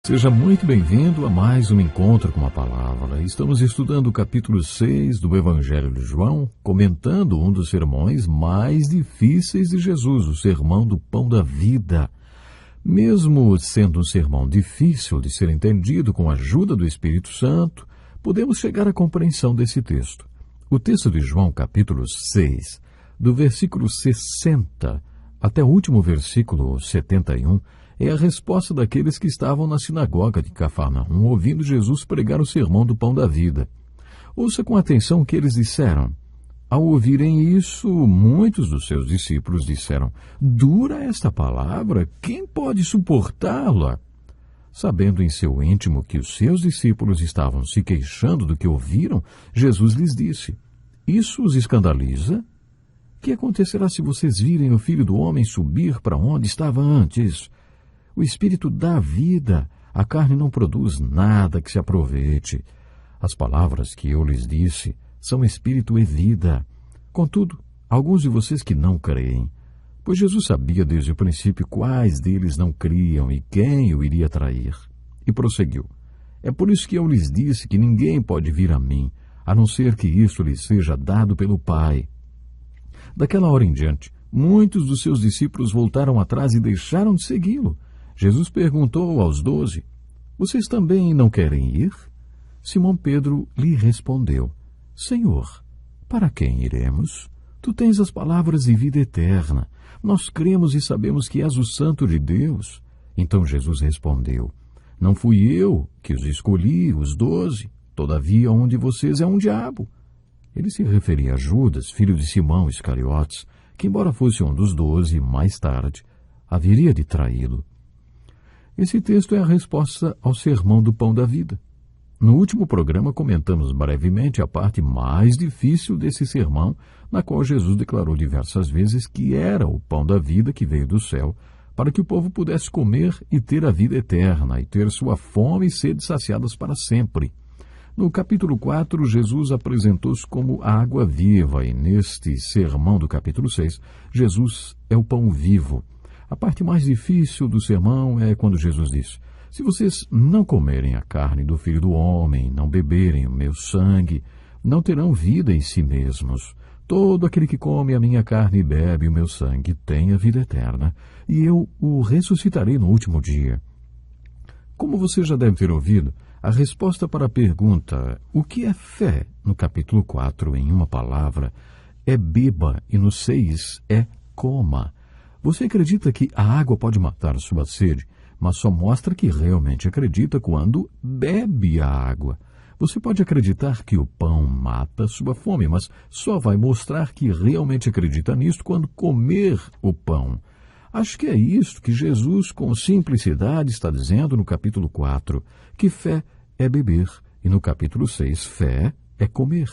Seja muito bem-vindo a mais um Encontro com a Palavra. Estamos estudando o capítulo 6 do Evangelho de João, comentando um dos sermões mais difíceis de Jesus, o Sermão do Pão da Vida. Mesmo sendo um sermão difícil de ser entendido com a ajuda do Espírito Santo, podemos chegar à compreensão desse texto. O texto de João, capítulo 6, do versículo 60 até o último versículo 71, é a resposta daqueles que estavam na sinagoga de Cafarnaum, ouvindo Jesus pregar o sermão do pão da vida. Ouça com atenção o que eles disseram. Ao ouvirem isso, muitos dos seus discípulos disseram: "Dura esta palavra? Quem pode suportá-la?" Sabendo em seu íntimo que os seus discípulos estavam se queixando do que ouviram, Jesus lhes disse: "Isso os escandaliza? O que acontecerá se vocês virem o Filho do Homem subir para onde estava antes? O Espírito dá vida, a carne não produz nada que se aproveite. As palavras que eu lhes disse são Espírito e vida. Contudo, alguns de vocês que não creem, pois Jesus sabia desde o princípio quais deles não criam e quem o iria trair. E prosseguiu: "É por isso que eu lhes disse que ninguém pode vir a mim, a não ser que isso lhes seja dado pelo Pai." Daquela hora em diante, muitos dos seus discípulos voltaram atrás e deixaram de segui-lo. Jesus perguntou aos 12, "Vocês também não querem ir?" Simão Pedro lhe respondeu: "Senhor, para quem iremos? Tu tens as palavras de vida eterna. Nós cremos e sabemos que és o Santo de Deus." Então Jesus respondeu: "Não fui eu que os escolhi, os 12. Todavia um de vocês é um diabo." Ele se referia a Judas, filho de Simão Iscariotes, que, embora fosse um dos 12, mais tarde haveria de traí-lo. Esse texto é a resposta ao sermão do pão da vida. No último programa comentamos brevemente a parte mais difícil desse sermão, na qual Jesus declarou diversas vezes que era o pão da vida que veio do céu, para que o povo pudesse comer e ter a vida eterna, e ter sua fome e sede saciadas para sempre. No capítulo 4, Jesus apresentou-se como a água viva, e neste sermão do capítulo 6, Jesus é o pão vivo. A parte mais difícil do sermão é quando Jesus diz: "Se vocês não comerem a carne do Filho do Homem, não beberem o meu sangue, não terão vida em si mesmos. Todo aquele que come a minha carne e bebe o meu sangue tem a vida eterna, e eu o ressuscitarei no último dia." Como você já deve ter ouvido, a resposta para a pergunta "O que é fé?" no capítulo 4, em uma palavra, é beba, e no 6 é coma. Você acredita que a água pode matar sua sede, mas só mostra que realmente acredita quando bebe a água. Você pode acreditar que o pão mata sua fome, mas só vai mostrar que realmente acredita nisso quando comer o pão. Acho que é isso que Jesus, com simplicidade, está dizendo no capítulo 4, que fé é beber, e no capítulo 6, fé é comer.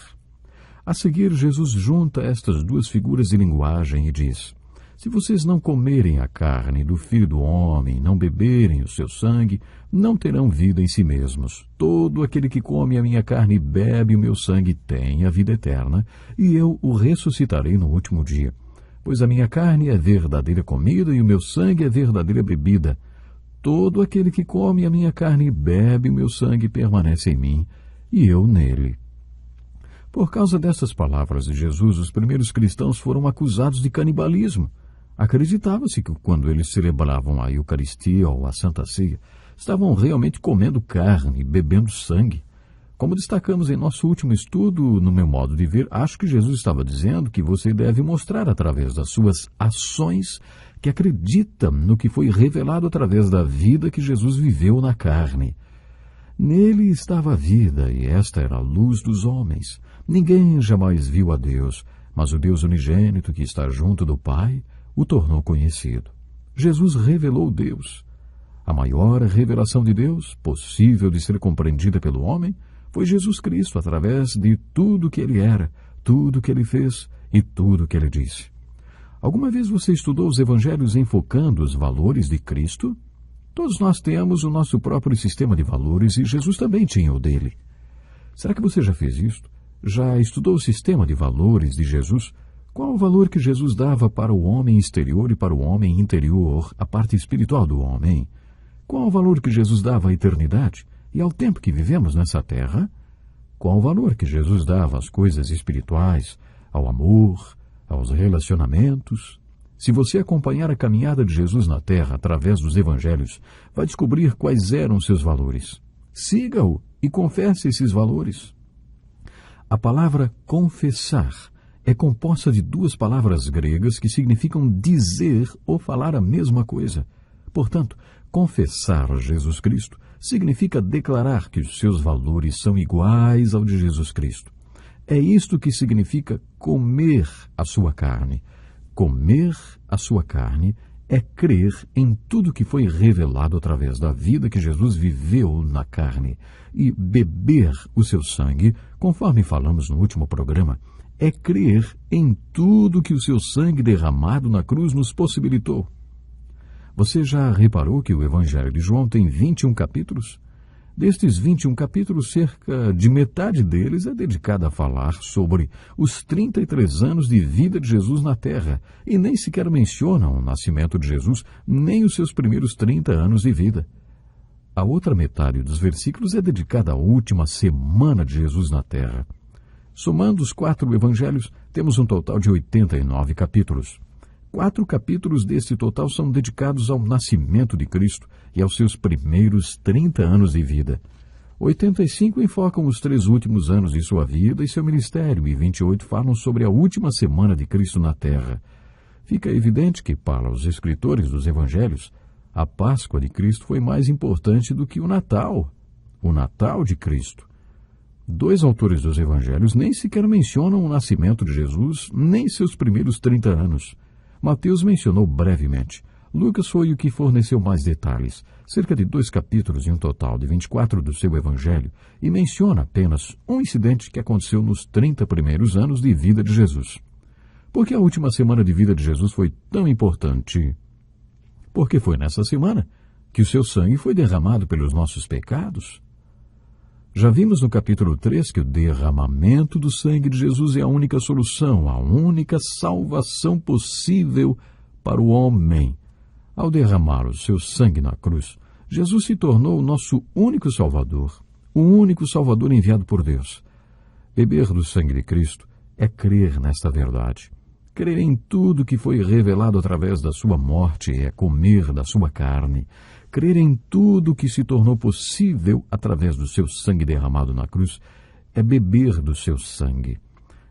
A seguir, Jesus junta estas duas figuras de linguagem e diz: "Se vocês não comerem a carne do Filho do Homem, não beberem o seu sangue, não terão vida em si mesmos. Todo aquele que come a minha carne e bebe o meu sangue tem a vida eterna, e eu o ressuscitarei no último dia. Pois a minha carne é verdadeira comida e o meu sangue é verdadeira bebida. Todo aquele que come a minha carne e bebe o meu sangue permanece em mim, e eu nele." Por causa dessas palavras de Jesus, os primeiros cristãos foram acusados de canibalismo. Acreditava-se que quando eles celebravam a Eucaristia ou a Santa Ceia, estavam realmente comendo carne e bebendo sangue. Como destacamos em nosso último estudo, no meu modo de ver, acho que Jesus estava dizendo que você deve mostrar através das suas ações que acredita no que foi revelado através da vida que Jesus viveu na carne. Nele estava a vida, e esta era a luz dos homens. Ninguém jamais viu a Deus, mas o Deus unigênito que está junto do Pai o tornou conhecido. Jesus revelou Deus. A maior revelação de Deus, possível de ser compreendida pelo homem, foi Jesus Cristo através de tudo que ele era, tudo que ele fez e tudo que ele disse. Alguma vez você estudou os evangelhos enfocando os valores de Cristo? Todos nós temos o nosso próprio sistema de valores e Jesus também tinha o dele. Será que você já fez isto? Já estudou o sistema de valores de Jesus? Qual o valor que Jesus dava para o homem exterior e para o homem interior, a parte espiritual do homem? Qual o valor que Jesus dava à eternidade e ao tempo que vivemos nessa terra? Qual o valor que Jesus dava às coisas espirituais, ao amor, aos relacionamentos? Se você acompanhar a caminhada de Jesus na terra através dos evangelhos, vai descobrir quais eram seus valores. Siga-o e confesse esses valores. A palavra confessar é composta de duas palavras gregas que significam dizer ou falar a mesma coisa. Portanto, confessar Jesus Cristo significa declarar que os seus valores são iguais ao de Jesus Cristo. É isto que significa comer a sua carne. Comer a sua carne é crer em tudo que foi revelado através da vida que Jesus viveu na carne. E beber o seu sangue, conforme falamos no último programa, é crer em tudo que o seu sangue derramado na cruz nos possibilitou. Você já reparou que o Evangelho de João tem 21 capítulos? Destes 21 capítulos, cerca de metade deles é dedicada a falar sobre os 33 anos de vida de Jesus na Terra, e nem sequer mencionam o nascimento de Jesus, nem os seus primeiros 30 anos de vida. A outra metade dos versículos é dedicada à última semana de Jesus na Terra. Somando os 4 evangelhos, temos um total de 89 capítulos. 4 capítulos deste total são dedicados ao nascimento de Cristo e aos seus primeiros 30 anos de vida. 85 enfocam os 3 últimos anos de sua vida e seu ministério, e 28 falam sobre a última semana de Cristo na Terra. Fica evidente que, para os escritores dos evangelhos, a Páscoa de Cristo foi mais importante do que o Natal de Cristo. 2 autores dos evangelhos nem sequer mencionam o nascimento de Jesus, nem seus primeiros 30 anos. Mateus mencionou brevemente. Lucas foi o que forneceu mais detalhes, cerca de 2 capítulos e um total de 24 do seu evangelho, e menciona apenas um incidente que aconteceu nos 30 primeiros anos de vida de Jesus. Por que a última semana de vida de Jesus foi tão importante? Porque foi nessa semana que o seu sangue foi derramado pelos nossos pecados. Já vimos no capítulo 3 que o derramamento do sangue de Jesus é a única solução, a única salvação possível para o homem. Ao derramar o seu sangue na cruz, Jesus se tornou o nosso único Salvador, o único Salvador enviado por Deus. Beber do sangue de Cristo é crer nesta verdade. Crer em tudo que foi revelado através da sua morte é comer da sua carne. Crer em tudo que se tornou possível através do seu sangue derramado na cruz é beber do seu sangue.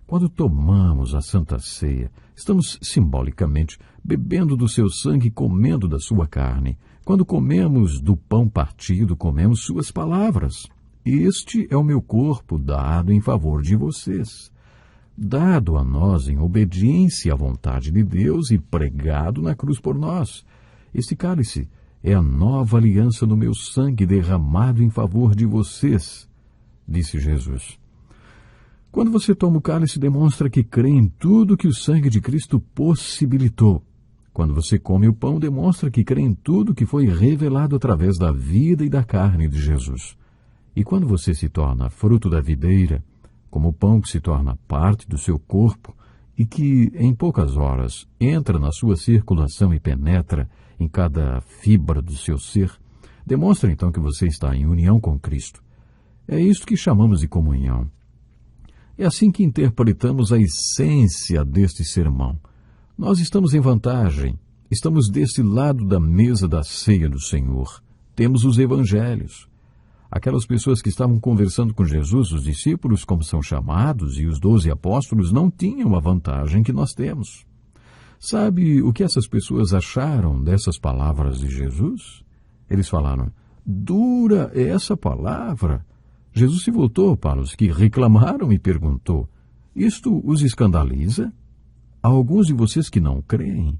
Quando tomamos a Santa Ceia, estamos simbolicamente bebendo do seu sangue e comendo da sua carne. Quando comemos do pão partido, comemos suas palavras. Este é o meu corpo dado em favor de vocês. Dado a nós em obediência à vontade de Deus e pregado na cruz por nós. Este cálice é a nova aliança no meu sangue derramado em favor de vocês, disse Jesus. Quando você toma o cálice, demonstra que crê em tudo que o sangue de Cristo possibilitou. Quando você come o pão, demonstra que crê em tudo que foi revelado através da vida e da carne de Jesus. E quando você se torna fruto da videira, como o pão que se torna parte do seu corpo e que, em poucas horas, entra na sua circulação e penetra em cada fibra do seu ser, demonstra então que você está em união com Cristo. É isto que chamamos de comunhão. É assim que interpretamos a essência deste sermão. Nós estamos em vantagem, estamos desse lado da mesa da ceia do Senhor. Temos os evangelhos. Aquelas pessoas que estavam conversando com Jesus, os discípulos, como são chamados, e os 12 apóstolos, não tinham a vantagem que nós temos. Sabe o que essas pessoas acharam dessas palavras de Jesus? Eles falaram, dura é essa palavra. Jesus se voltou para os que reclamaram e perguntou, isto os escandaliza? Há alguns de vocês que não creem.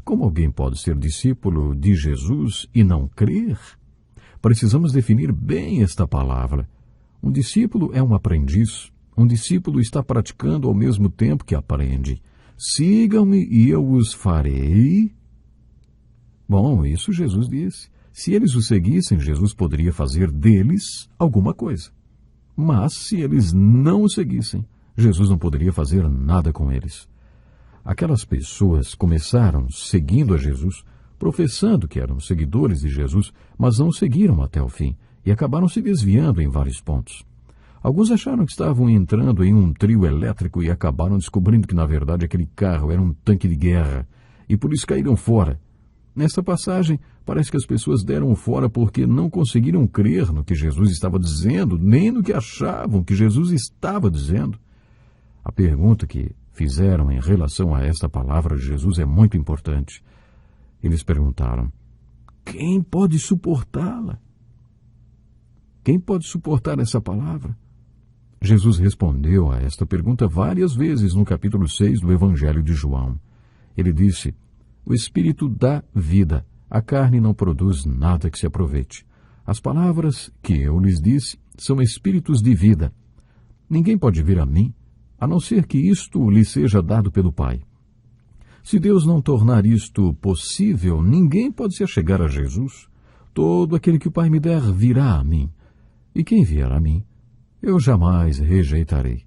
Como alguém pode ser discípulo de Jesus e não crer? Precisamos definir bem esta palavra. Um discípulo é um aprendiz. Um discípulo está praticando ao mesmo tempo que aprende. Sigam-me e eu os farei. Bom, isso Jesus disse. Se eles o seguissem, Jesus poderia fazer deles alguma coisa. Mas se eles não o seguissem, Jesus não poderia fazer nada com eles. Aquelas pessoas começaram seguindo a Jesus professando que eram seguidores de Jesus, mas não o seguiram até o fim e acabaram se desviando em vários pontos. Alguns acharam que estavam entrando em um trio elétrico e acabaram descobrindo que, na verdade, aquele carro era um tanque de guerra e por isso caíram fora. Nesta passagem, parece que as pessoas deram fora porque não conseguiram crer no que Jesus estava dizendo, nem no que achavam que Jesus estava dizendo. A pergunta que fizeram em relação a esta palavra de Jesus é muito importante. Eles perguntaram: quem pode suportá-la? Quem pode suportar essa palavra? Jesus respondeu a esta pergunta várias vezes no capítulo 6 do Evangelho de João. Ele disse: o Espírito dá vida, a carne não produz nada que se aproveite. As palavras que eu lhes disse são espíritos de vida. Ninguém pode vir a mim, a não ser que isto lhe seja dado pelo Pai. Se Deus não tornar isto possível, ninguém pode se achegar a Jesus. Todo aquele que o Pai me der virá a mim, e quem vier a mim, eu jamais rejeitarei.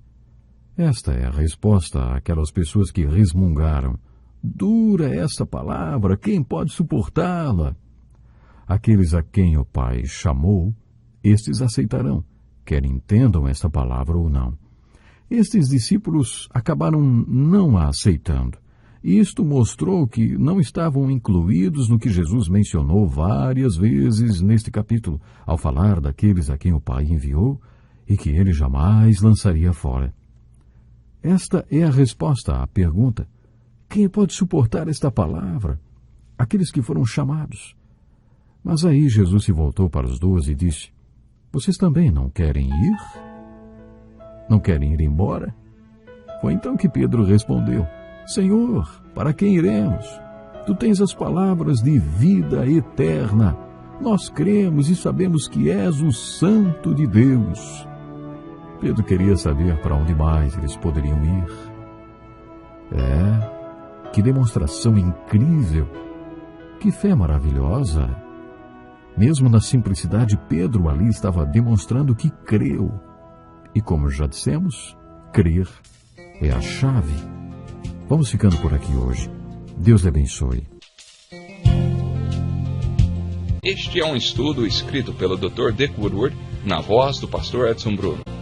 Esta é a resposta àquelas pessoas que resmungaram: dura esta palavra, quem pode suportá-la? Aqueles a quem o Pai chamou, estes aceitarão, quer entendam esta palavra ou não. Estes discípulos acabaram não a aceitando. Isto mostrou que não estavam incluídos no que Jesus mencionou várias vezes neste capítulo, ao falar daqueles a quem o Pai enviou e que ele jamais lançaria fora. Esta é a resposta à pergunta: quem pode suportar esta palavra? Aqueles que foram chamados. Mas aí Jesus se voltou para os 12 e disse: vocês também não querem ir? Não querem ir embora? Foi então que Pedro respondeu: Senhor, para quem iremos? Tu tens as palavras de vida eterna. Nós cremos e sabemos que és o Santo de Deus. Pedro queria saber para onde mais eles poderiam ir. Que demonstração incrível! Que fé maravilhosa! Mesmo na simplicidade, Pedro ali estava demonstrando que creu. E como já dissemos, crer é a chave. Vamos ficando por aqui hoje. Deus lhe abençoe. Este é um estudo escrito pelo Dr. Dick Woodward, na voz do pastor Edson Bruno.